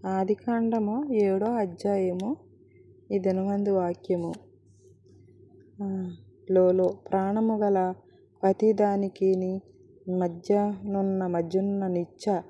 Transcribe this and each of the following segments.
ఆదికాండము 7వ అధ్యాయము. ఈ దినమందు వాక్యము. ప్రాణము గల ప్రతిదానికి మధ్యనున్న నిత్య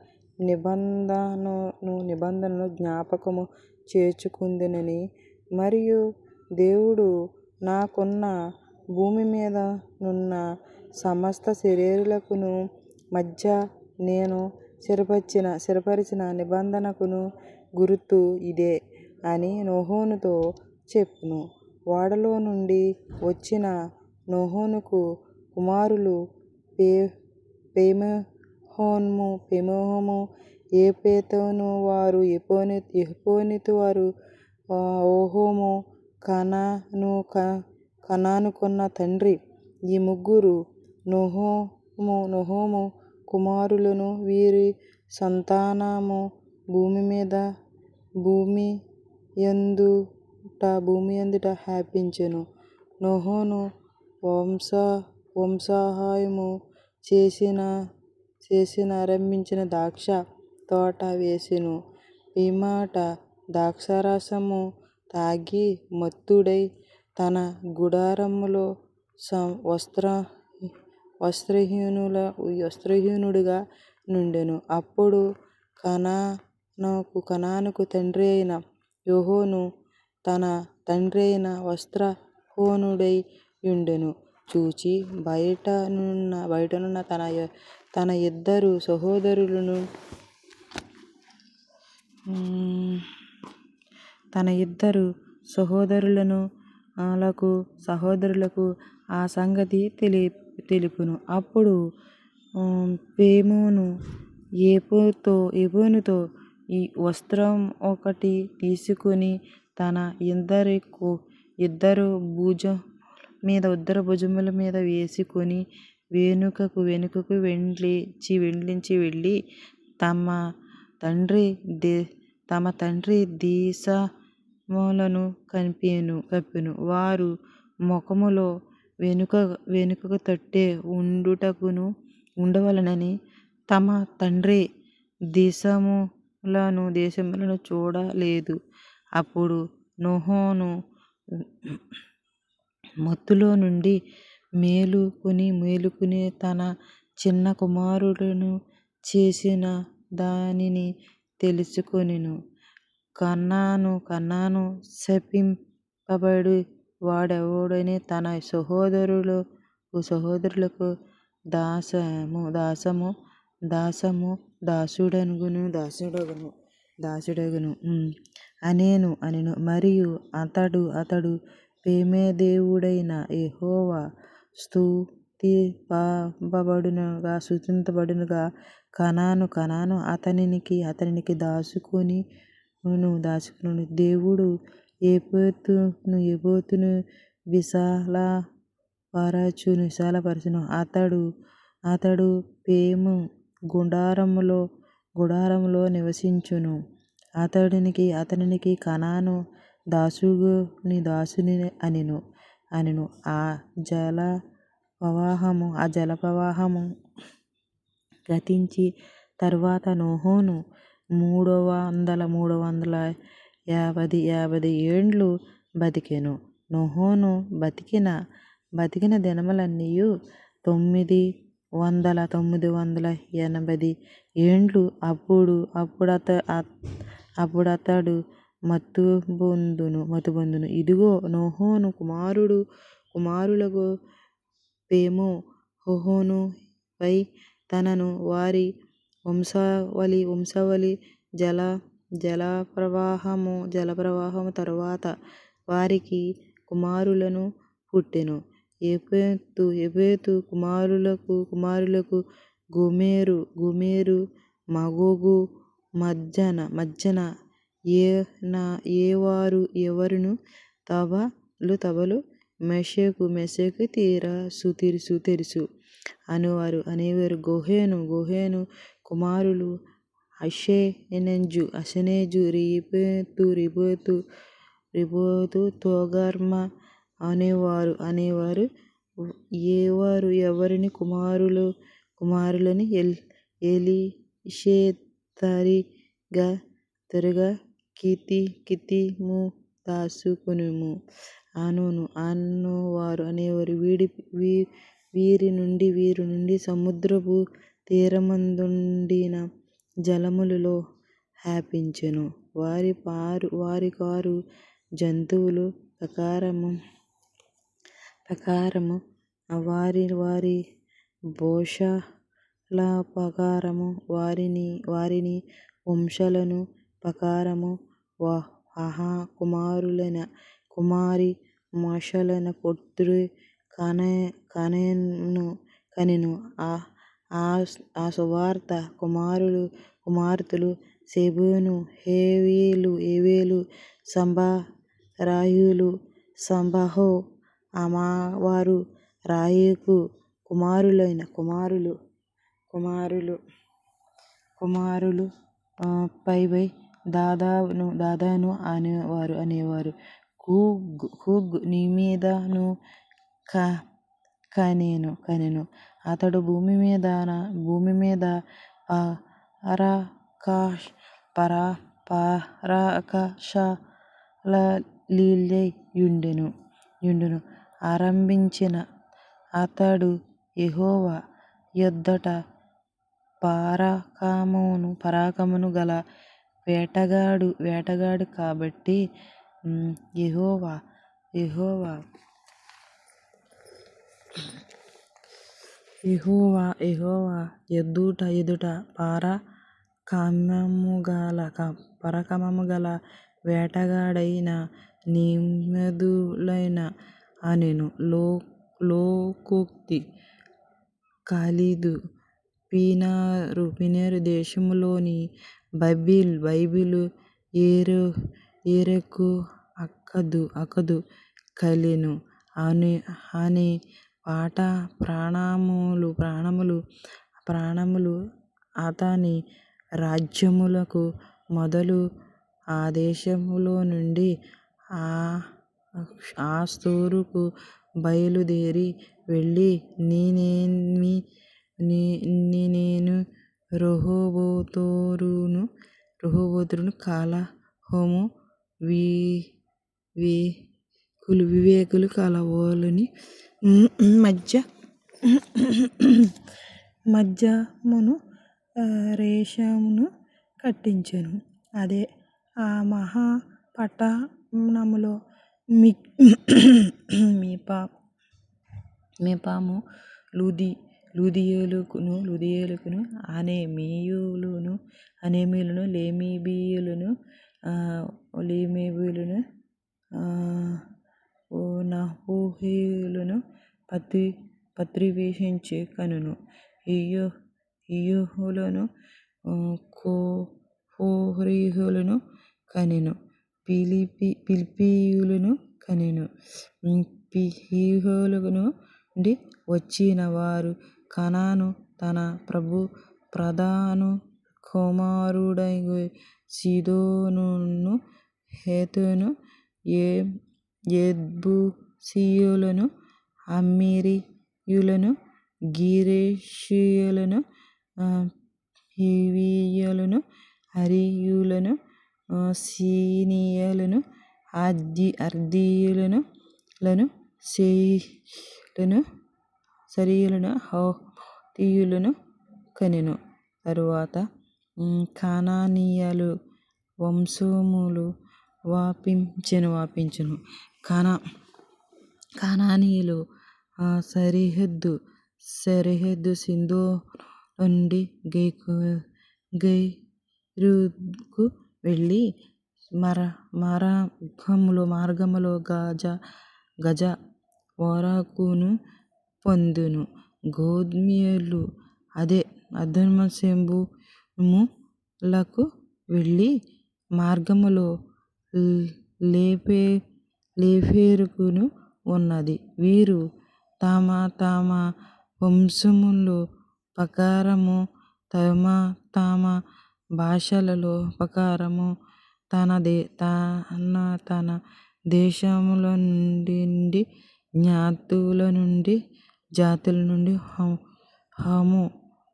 నిబంధనను జ్ఞాపకము చేసుకుందునని, మరియు దేవుడు నాకున్న భూమి మీద నున్న సమస్త శరీరులకును మధ్య నేను స్థిరపరిచిన నిబంధనకును గుర్తు ఇదే అని నోహనుతో చెప్పెను. ఓడలో నుండి వచ్చిన నోహనుకు కుమారులు షేము, యెఫెతు వారు. యెఫెతు వారు ఓహోము, కనానుకున్న తండ్రి. ఈ ముగ్గురు నోహము కుమారులను. వీరి సంతానము భూమి యందుట వ్యాపించెను. నోహను వ్యవసాయము చేసినారంభించిన ద్రాక్ష తోట వేసెను. పిమ్మట ద్రాక్షారసము త్రాగి మత్తుడై తన గుడారములో వస్త్రహీనుడుగా నుండెను. అప్పుడు కనానుకు తండ్రి అయిన నోహను తన తండ్రి అయిన వస్త్రహీనుడై యుండెను చూచి బయటనున్న తన ఇద్దరు సహోదరులకు ఆ సంగతి తెలిపెను. అప్పుడు షేము యెఫెతుతో ఈ వస్త్రం ఒకటి తీసుకొని తన ఇద్దరు భుజముల మీద వేసుకొని వెనుకకు వెళ్ళి తమ తండ్రి దేశములను కప్పెను. వారు ముఖములో వెనుకకు తట్టే ఉండవలెనని తమ తండ్రి దేశములను చూడలేదు. అప్పుడు నోహను మత్తులో నుండి మేలుకొని తన చిన్న కుమారుడు చేసిన దానిని తెలుసుకొనెను. కనాను శపింపబడి వాడెవడని తన సహోదరులకు దాసుడగును అనెను. మరియు అతడు షేమదేవుడైన యెహోవా స్తుతింపబడునుగాక. కనాను అతనికి దాసుకొనెను. దేవుడు యెఫెతును విశాలపరచెను. అతడు షేము గుడారములో నివసించెను. అతనికి కనాను దాసుని అనెను. ఆ జలప్రవాహము గతించి తరువాత నోహను 350 ఏండ్లు బతికెను. నోహను బతికిన దినములన్నీయు 980 ఏండ్లు. అప్పుడతడు మత్తుబొందెను. ఇదిగో, నోహను కుమారులకు షేము, యెఫెతుపై తనను వారి వంశావళి జలప్రవాహము తరువాత వారికి కుమారులు పుట్టెను. యెఫెతు కుమారులకు గోమెరు, మాగోగు, మద్యన, ఏవారు, తబలు, మెషెకు, తెరెసు అనువారు. గోహేను కుమారులు అషెనజు, రిబోతు, తోగర్మా అనేవారు. ఎవరి కుమారులని ఎలీషేతరిగా త్వరగా కితిము దాసుకొనుము అనువారు అనేవారు. వీరి నుండి సముద్రపు తీరమందుండిన జలములలో వ్యాపించెను. వారి కారు జంతువుల ప్రకారము వారి భోషల ప్రకారము వారి వంశముల ప్రకారము కుమారి మషాల పుత్రి కనెను. ఆ సువార్త కుమార్తెలు షెబూను, హేవెలు, రాయులు, సంబాహు వారు రాయుకు కుమారులు పైబై దాదాను అనేవారు. హూగ్ నిమిదాను కనెను. అతడు భూమి మీద పరాక్రమశాలియై ఆరంభించిన అతడు యెహోవా యొద్దట పరాక్రమము గల వేటగాడు కాబట్టి యెహోవా ఎదుట పరాక్రమము గల వేటగాడైన నెమ్మదులైన అనెను. లోకోక్తి కలీదు పీనరు దేశములోని బబిలు యెరెకు అక్కదు కలెను అనే పాట ప్రాణములు అతని రాజ్యములకు మొదలు ఆ దేశములో నుండి హాసోరుకు బయలుదేరి వెళ్ళి నీనెను, రహోబోతును, కలహము వివేకులు కలవాని మధ్యమును రేషమును కట్టించెను. అదే ఆ మహా పట్టణములో మెపాము, లూదీయులను, అనెమీయులను, లేమీయులను, నహూహీయులను ప్రతివేశించి కనెను. ఈయోహులను, హోరీయులను కనెను. ఫిలిష్తీయులను కనెను. హీహోల నుండి వచ్చిన వారు కనాను తన ప్రధాన కుమారుడగు సీదోనును, హెతును, యెబూసీయులను, అమోరీయులను, గిర్గాషీయులను, హివ్వీయులను, అమోరీయులను, సీనీయులను, అర్కీయులను, సిరీయులను, హమాతీయులను కనెను. తరువాత కనానీయుల వంశములు వ్యాపించెను. కనానీయుల సరిహద్దు సీదోను నుండి గెజెరుకు వెళ్ళి మార్గములో గజా వరకును పొందెను. గోమెరు అదోమిషెబోయిములకు వెళ్ళి మార్గములో లెఫెరుకును ఉన్నది. వీరు తమ వంశముల ప్రకారము తమ భాషల ప్రకారము తన దేశముల నుండి జాతుల నుండి హాము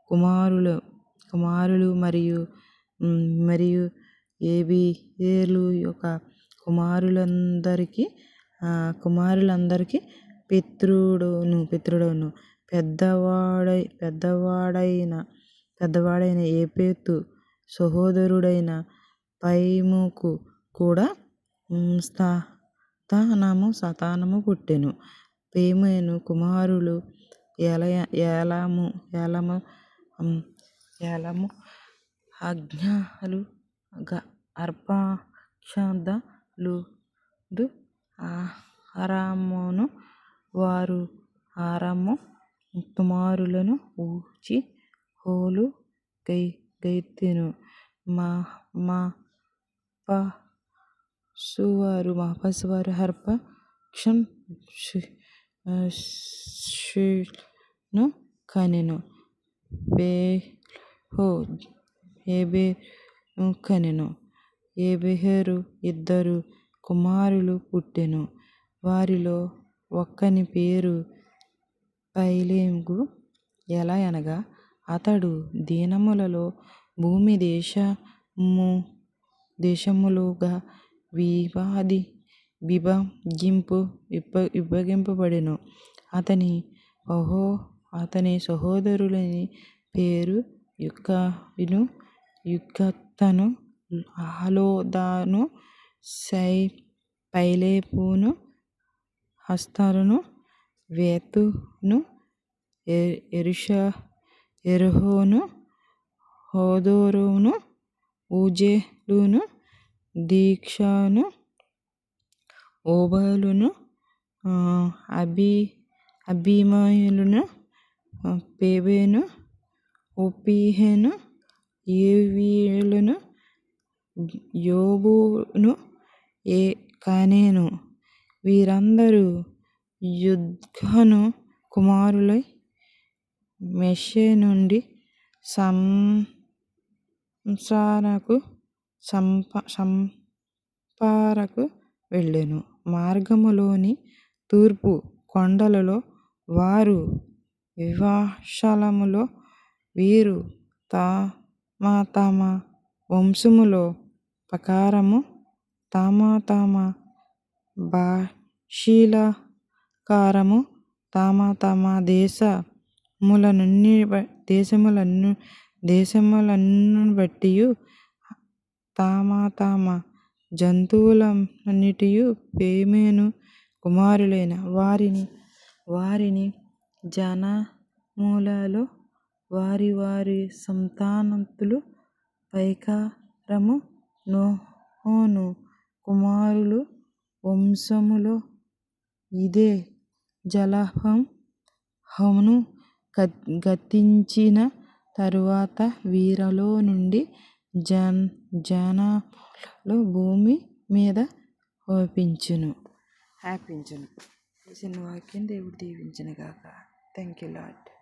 కుమారులు మరియు ఏబేలు యొక్క కుమారులందరికీ పితరుడును. పెద్దవాడైన ఏపెతు సహోదరుడైన కయీనుకు కూడా సంతానము పుట్టెను. పేమెను కుమారులు ఏలాము, అజ్ఞాలు, అర్పక్షదలు, అరామును. వారు అరాము కుమారులను ఊచి, హూలు, గెతెను. మాపసువారు అర్పక్షదును కనెను. ఏబెరును కనెను. ఏబెరు ఇద్దరు కుమారులు పుట్టెను. వారిలో ఒకని పేరు పెలెగు. ఎలయనగా అతడు దినములలో భూమి దేశములుగా విభజింపబడెను. అతని సహోదరుని పేరు యుక్తాను, అహలోదాను, పెలెపును, హెస్రోను, వేతును, యెరహును, హెదోరును, ఊజేలును, దిక్సను, ఓబలును, అబీమయలును, పెబెను, ఉప్పీహును, ఏవీయులను, యోబును, కానేను. వీరందరూ యూదాను కుమారులై మెషే నుండి సంపారకు వెళ్ళెను. మార్గములోని తూర్పు కొండలలో వారు నివాసాలలో వీరు తమ తమ వంశముల ప్రకారము తమ తమ భాషలకారము తమ తమ దేశములన్నిటియు తమ తమ జంతువులన్నిటియు పేమెను కుమారులైన వారి జనములలో వారి వారి సంతానముల ప్రకారము నోహను కుమారుల వంశములు ఇదే. జలప్రవాహము గతించిన తరువాత వీరిలో నుండి జనములు భూమి మీద వ్యాపించెను. ఈ చిన్న వాక్యం దేవుడు దీవించును గాక. Thank you lord.